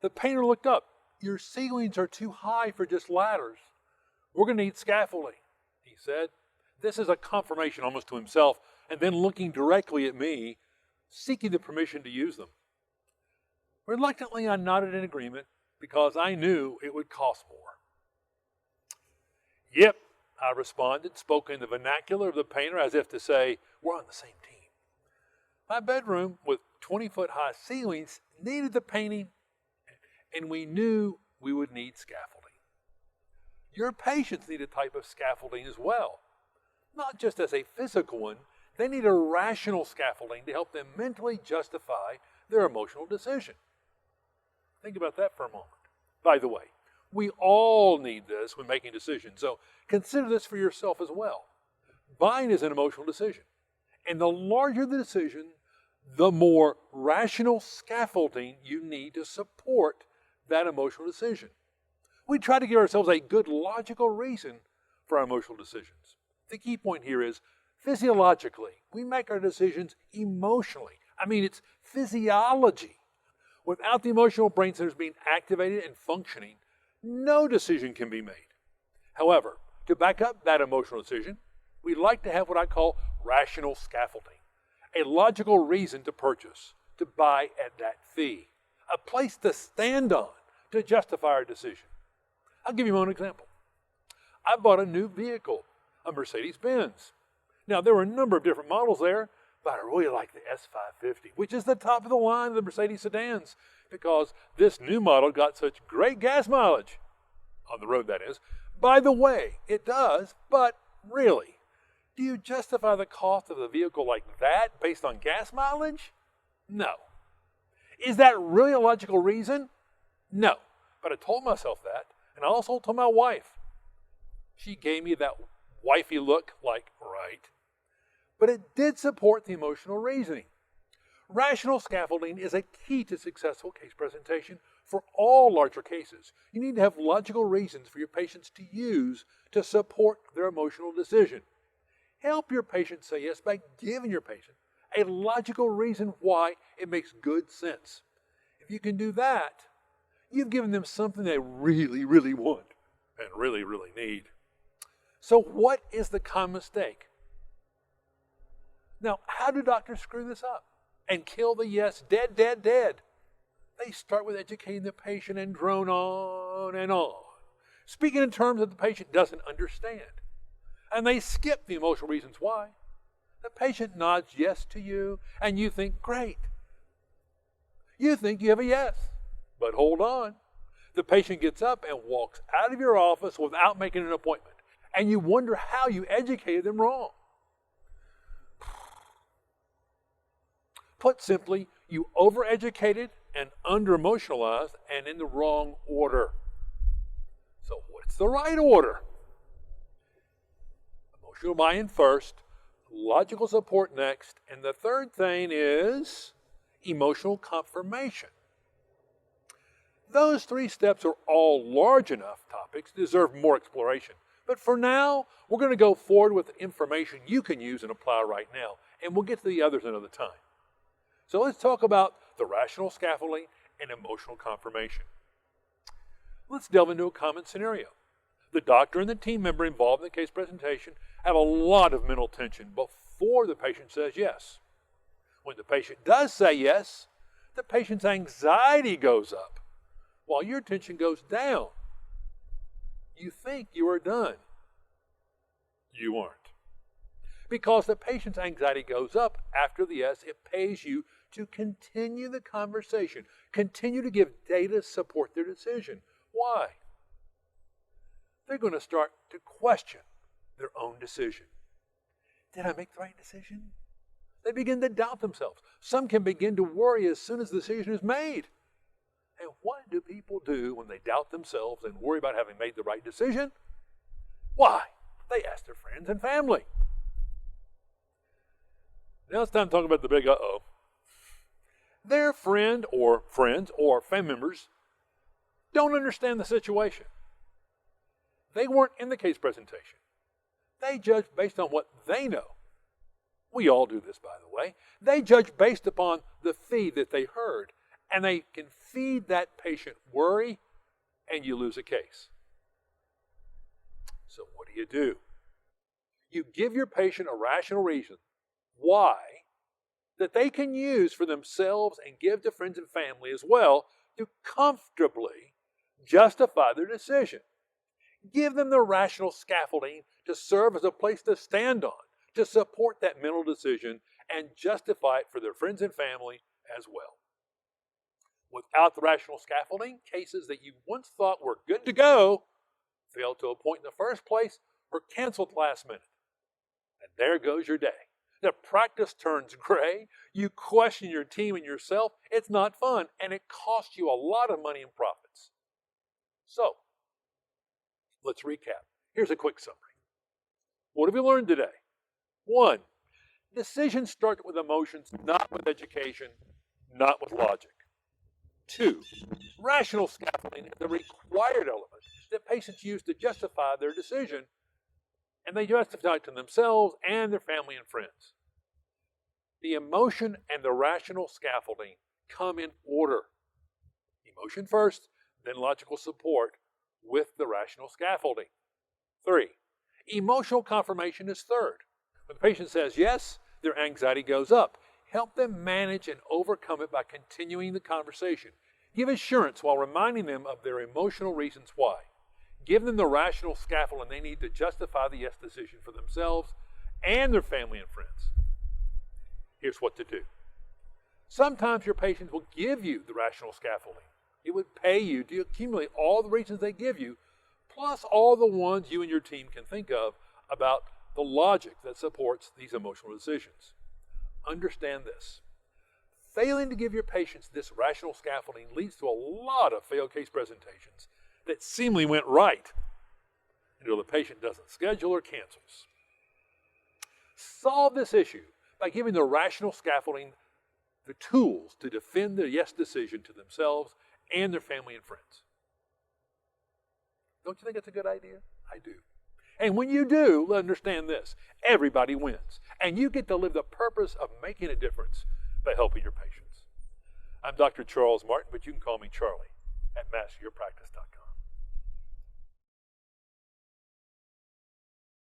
The painter looked up. Your ceilings are too high for just ladders. We're going to need scaffolding, he said. This is a confirmation almost to himself, and then looking directly at me, seeking the permission to use them. Reluctantly, I nodded in agreement because I knew it would cost more. Yep, I responded, spoke in the vernacular of the painter as if to say, we're on the same team. My bedroom with 20-foot-high ceilings needed the painting, and we knew we would need scaffolding. Your patients need a type of scaffolding as well. Not just as a physical one, they need a rational scaffolding to help them mentally justify their emotional decision. Think about that for a moment. By the way, we all need this when making decisions, so consider this for yourself as well. Buying is an emotional decision, and the larger the decision, the more rational scaffolding you need to support that emotional decision. We try to give ourselves a good logical reason for our emotional decisions. The key point here is physiologically, we make our decisions emotionally. It's physiology. Without the emotional brain centers being activated and functioning, no decision can be made. However, to back up that emotional decision, we like to have what I call rational scaffolding, a logical reason to purchase, to buy at that fee, a place to stand on to justify our decision. I'll give you my own example. I bought a new vehicle, a Mercedes-Benz. Now, there were a number of different models there, but I really like the S550, which is the top of the line of the Mercedes sedans, because this new model got such great gas mileage, on the road that is. By the way, it does, but really, do you justify the cost of a vehicle like that based on gas mileage? No. Is that really a logical reason? No. But I told myself that, and I also told my wife. She gave me that wifey look like, right. But it did support the emotional reasoning. Rational scaffolding is a key to successful case presentation for all larger cases. You need to have logical reasons for your patients to use to support their emotional decision. Help your patient say yes by giving your patient a logical reason why it makes good sense. If you can do that, you've given them something they really, really want and really, really need. So what is the common mistake? Now, how do doctors screw this up and kill the yes dead? They start with educating the patient and drone on and on, speaking in terms that the patient doesn't understand. And they skip the emotional reasons why. The patient nods yes to you, and you think, great. You think you have a yes. But hold on. The patient gets up and walks out of your office without making an appointment. And you wonder how you educated them wrong. Put simply, you overeducated and under-emotionalized and in the wrong order. So what's the right order? Emotional buy-in first, logical support next, and the third thing is emotional confirmation. Those three steps are all large enough topics to deserve more exploration. But for now, we're going to go forward with information you can use and apply right now. And we'll get to the others another time. So let's talk about the rational scaffolding and emotional confirmation. Let's delve into a common scenario. The doctor and the team member involved in the case presentation have a lot of mental tension before the patient says yes. When the patient does say yes, the patient's anxiety goes up, while your tension goes down. You think you are done. You aren't. Because the patient's anxiety goes up after the yes, it pays you to continue the conversation, continue to give data to support their decision. Why? They're going to start to question their own decision. Did I make the right decision? They begin to doubt themselves. Some can begin to worry as soon as the decision is made. And what do people do when they doubt themselves and worry about having made the right decision? Why? They ask their friends and family. Now it's time to talk about the big uh-oh. Their friend or friends or family members don't understand the situation. They weren't in the case presentation. They judge based on what they know. We all do this, by the way. They judge based upon the fee that they heard and they can feed that patient worry, and you lose a case. So what do? You give your patient a rational reason why that they can use for themselves and give to friends and family as well to comfortably justify their decision. Give them the rational scaffolding to serve as a place to stand on, to support that mental decision and justify it for their friends and family as well. Without the rational scaffolding, cases that you once thought were good to go failed to a point in the first place or canceled last minute. And there goes your day. The practice turns gray. You question your team and yourself. It's not fun, and it costs you a lot of money and profits. So, let's recap. Here's a quick summary. What have you learned today? 1, decisions start with emotions, not with education, not with logic. 2, rational scaffolding is the required element that patients use to justify their decision, and they justify it to themselves and their family and friends. The emotion and the rational scaffolding come in order. Emotion first, then logical support with the rational scaffolding. 3, emotional confirmation is third. When the patient says yes, their anxiety goes up. Help them manage and overcome it by continuing the conversation. Give assurance while reminding them of their emotional reasons why. Give them the rational scaffolding they need to justify the yes decision for themselves and their family and friends. Here's what to do. Sometimes your patients will give you the rational scaffolding. It would pay you to accumulate all the reasons they give you, plus all the ones you and your team can think of about the logic that supports these emotional decisions. Understand this. Failing to give your patients this rational scaffolding leads to a lot of failed case presentations that seemingly went right until the patient doesn't schedule or cancels. Solve this issue by giving the rational scaffolding the tools to defend their yes decision to themselves and their family and friends. Don't you think it's a good idea? I do. And when you do, understand this. Everybody wins. And you get to live the purpose of making a difference by helping your patients. I'm Dr. Charles Martin, but you can call me Charlie at masteryourpractice.com.